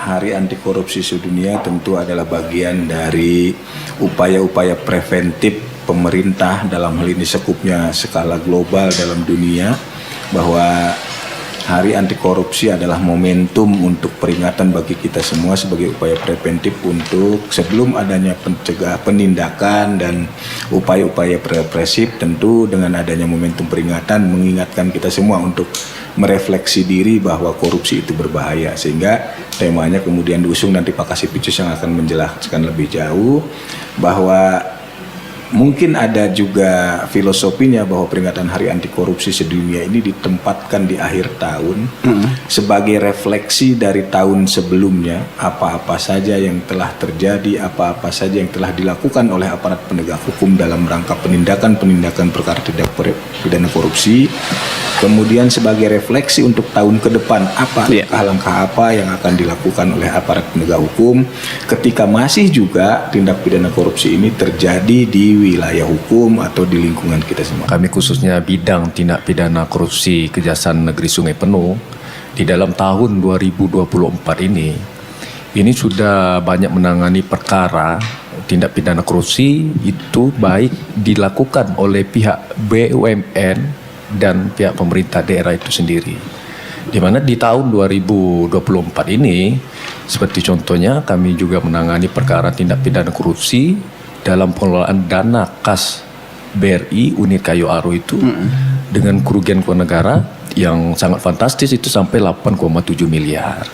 Hari Anti Korupsi Sedunia tentu adalah bagian dari upaya-upaya preventif pemerintah dalam hal ini sekupnya skala global dalam dunia, bahwa Hari Anti Korupsi adalah momentum untuk peringatan bagi kita semua sebagai upaya preventif untuk sebelum adanya penindakan dan upaya-upaya represif. Tentu dengan adanya momentum peringatan mengingatkan kita semua untuk merefleksi diri bahwa korupsi itu berbahaya, sehingga temanya kemudian diusung nanti Pak Kasipicus yang akan menjelaskan lebih jauh bahwa mungkin ada juga filosofinya bahwa peringatan Hari Anti Korupsi Sedunia ini ditempatkan di akhir tahun sebagai refleksi dari tahun sebelumnya, apa-apa saja yang telah terjadi, apa-apa saja yang telah dilakukan oleh aparat penegak hukum dalam rangka penindakan perkara tindak pidana korupsi. Kemudian sebagai refleksi untuk tahun ke depan, langkah apa yang akan dilakukan oleh aparat penegak hukum ketika masih juga tindak pidana korupsi ini terjadi di wilayah hukum atau di lingkungan kita semua. Kami khususnya bidang tindak pidana korupsi Kejaksaan Negeri Sungai Penuh di dalam tahun 2024 ini sudah banyak menangani perkara tindak pidana korupsi itu baik dilakukan oleh pihak BUMN dan pihak pemerintah daerah itu sendiri. Di mana di tahun 2024 ini, seperti contohnya kami juga menangani perkara tindak pidana korupsi dalam pengelolaan dana kas BRI unit Kayu Aro itu dengan kerugian keuangan negara yang sangat fantastis, itu sampai 8,7 miliar.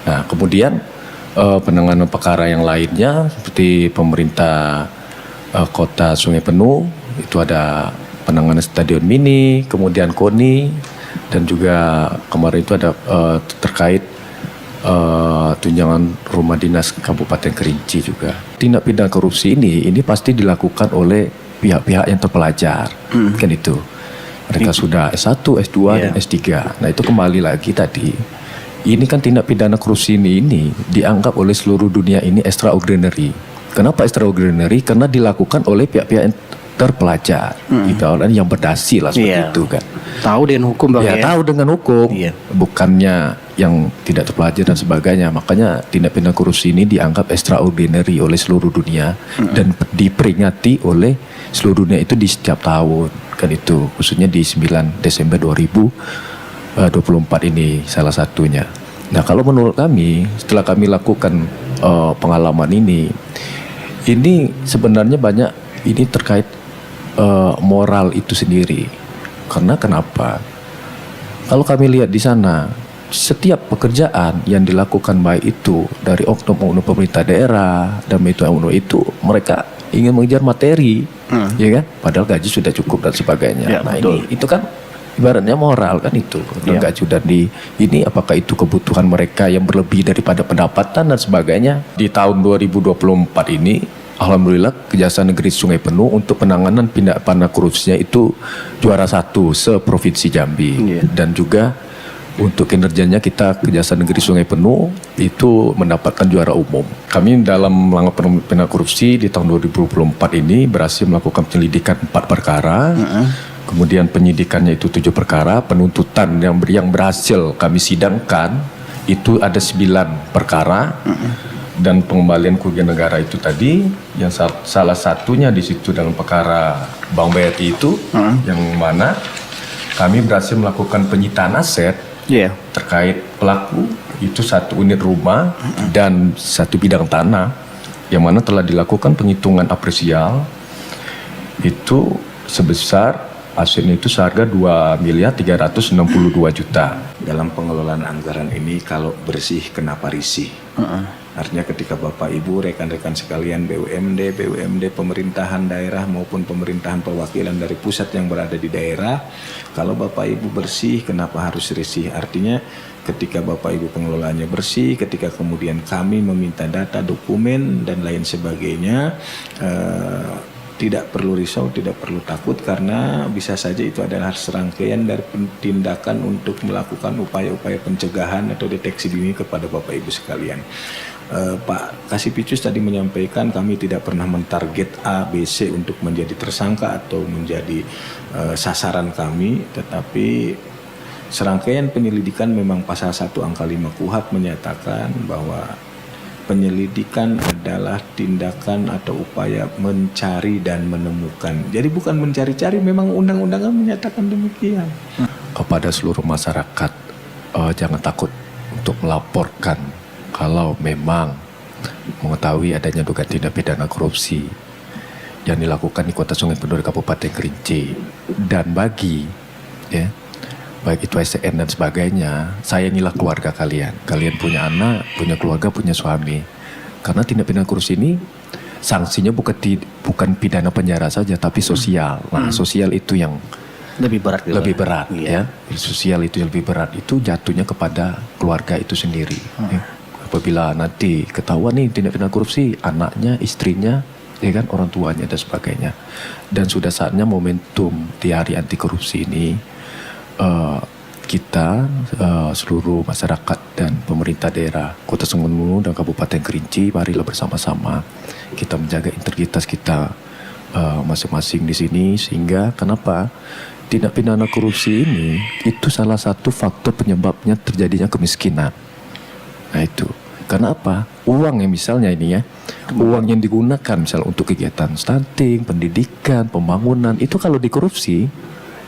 Nah, kemudian penanganan perkara yang lainnya seperti pemerintah kota Sungai Penuh itu ada penanganan stadion mini, kemudian KONI, dan juga kemarin itu ada terkait tunjangan rumah dinas Kabupaten Kerinci juga. Tindak pidana korupsi ini pasti dilakukan oleh pihak-pihak yang terpelajar, kan itu. Mereka sudah S1, S2, dan S3. Nah, itu kembali lagi tadi. Ini kan tindak pidana korupsi ini dianggap oleh seluruh dunia ini extraordinary. Kenapa extraordinary? Karena dilakukan oleh pihak-pihak yang terpelajar, itu orang yang berdasi lah seperti itu kan. Tahu dengan hukum bang, tahu dengan hukum, bukannya yang tidak terpelajar dan sebagainya. Makanya tindak pidana korupsi ini dianggap extraordinary oleh seluruh dunia dan diperingati oleh seluruh dunia itu di setiap tahun kan itu, khususnya di 9 Desember 2024 ini salah satunya. Nah, kalau menurut kami setelah kami lakukan pengalaman ini sebenarnya banyak ini terkait moral itu sendiri. Karena kenapa? Kalau kami lihat di sana, setiap pekerjaan yang dilakukan baik itu dari oknum-oknum pemerintah daerah dan itu mereka ingin mengejar materi, ya kan? Padahal gaji sudah cukup dan sebagainya. Nah, itu kan ibaratnya moral kan itu. Gaji dan ini apakah itu kebutuhan mereka yang berlebih daripada pendapatan dan sebagainya. Di tahun 2024 ini alhamdulillah Kejaksaan Negeri Sungai Penuh untuk penanganan tindak pidana korupsinya itu juara 1 se-Provinsi Jambi. Dan juga untuk kinerjanya kita Kejaksaan Negeri Sungai Penuh itu mendapatkan juara umum. Kami dalam melakukan pidana korupsi di tahun 2024 ini berhasil melakukan penyelidikan 4 perkara. Kemudian penyidikannya itu 7 perkara, penuntutan yang berhasil kami sidangkan itu ada 9 perkara. Dan pengembalian kerugian negara itu tadi yang salah satunya di situ dalam perkara Bank BRI itu yang mana kami berhasil melakukan penyitaan aset terkait pelaku itu 1 unit rumah dan 1 bidang tanah yang mana telah dilakukan penghitungan apresial itu sebesar hasilnya itu seharga 2.362 juta. Dalam pengelolaan anggaran ini kalau bersih kenapa risih? Artinya ketika Bapak Ibu, rekan-rekan sekalian BUMD, pemerintahan daerah maupun pemerintahan perwakilan dari pusat yang berada di daerah, kalau Bapak Ibu bersih kenapa harus risih? Artinya ketika Bapak Ibu pengelolaannya bersih, ketika kemudian kami meminta data, dokumen dan lain sebagainya, tidak perlu risau, tidak perlu takut karena bisa saja itu adalah serangkaian dari tindakan untuk melakukan upaya-upaya pencegahan atau deteksi dini kepada Bapak Ibu sekalian. Pak Kasipicus tadi menyampaikan kami tidak pernah mentarget A, B, C untuk menjadi tersangka atau menjadi sasaran kami, tetapi serangkaian penyelidikan memang pasal 1 angka 5 KUHP menyatakan bahwa penyelidikan adalah tindakan atau upaya mencari dan menemukan. Jadi bukan mencari-cari, memang undang-undangnya menyatakan demikian. Kepada seluruh masyarakat, jangan takut untuk melaporkan kalau memang mengetahui adanya dugaan tindak pidana korupsi yang dilakukan di Kota Sungai Penduri Kabupaten Kerinci. Dan bagi baik itu SN dan sebagainya, sayangilah keluarga kalian. Kalian punya anak, punya keluarga, punya suami. Karena tindak pidana korupsi ini sanksinya bukan pidana penjara saja, tapi sosial. Nah, sosial itu yang Lebih berat gitu. lebih berat, Iya. ya. Sosial itu yang lebih berat, itu jatuhnya kepada keluarga itu sendiri. Ya. Apabila nanti ketahuan nih tindak pidana korupsi, anaknya, istrinya, ya kan, orang tuanya dan sebagainya. Dan sudah saatnya momentum di hari anti korupsi ini, kita seluruh masyarakat dan pemerintah daerah Kota Sungguh dan Kabupaten Kerinci, marilah bersama-sama kita menjaga integritas kita masing-masing di sini, sehingga kenapa tindak pidana korupsi ini itu salah satu faktor penyebabnya terjadinya kemiskinan. Nah itu karena apa? Uang yang misalnya ini ya, uang yang digunakan misalnya untuk kegiatan stunting, pendidikan, pembangunan, itu kalau dikorupsi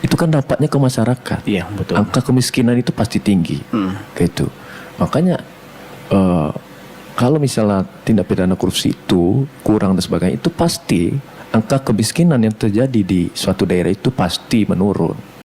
itu kan dampaknya ke masyarakat. Iya, betul. Angka kemiskinan itu pasti tinggi. Gitu. Makanya kalau misalnya tindak pidana korupsi itu kurang dan sebagainya, itu pasti angka kemiskinan yang terjadi di suatu daerah itu pasti menurun.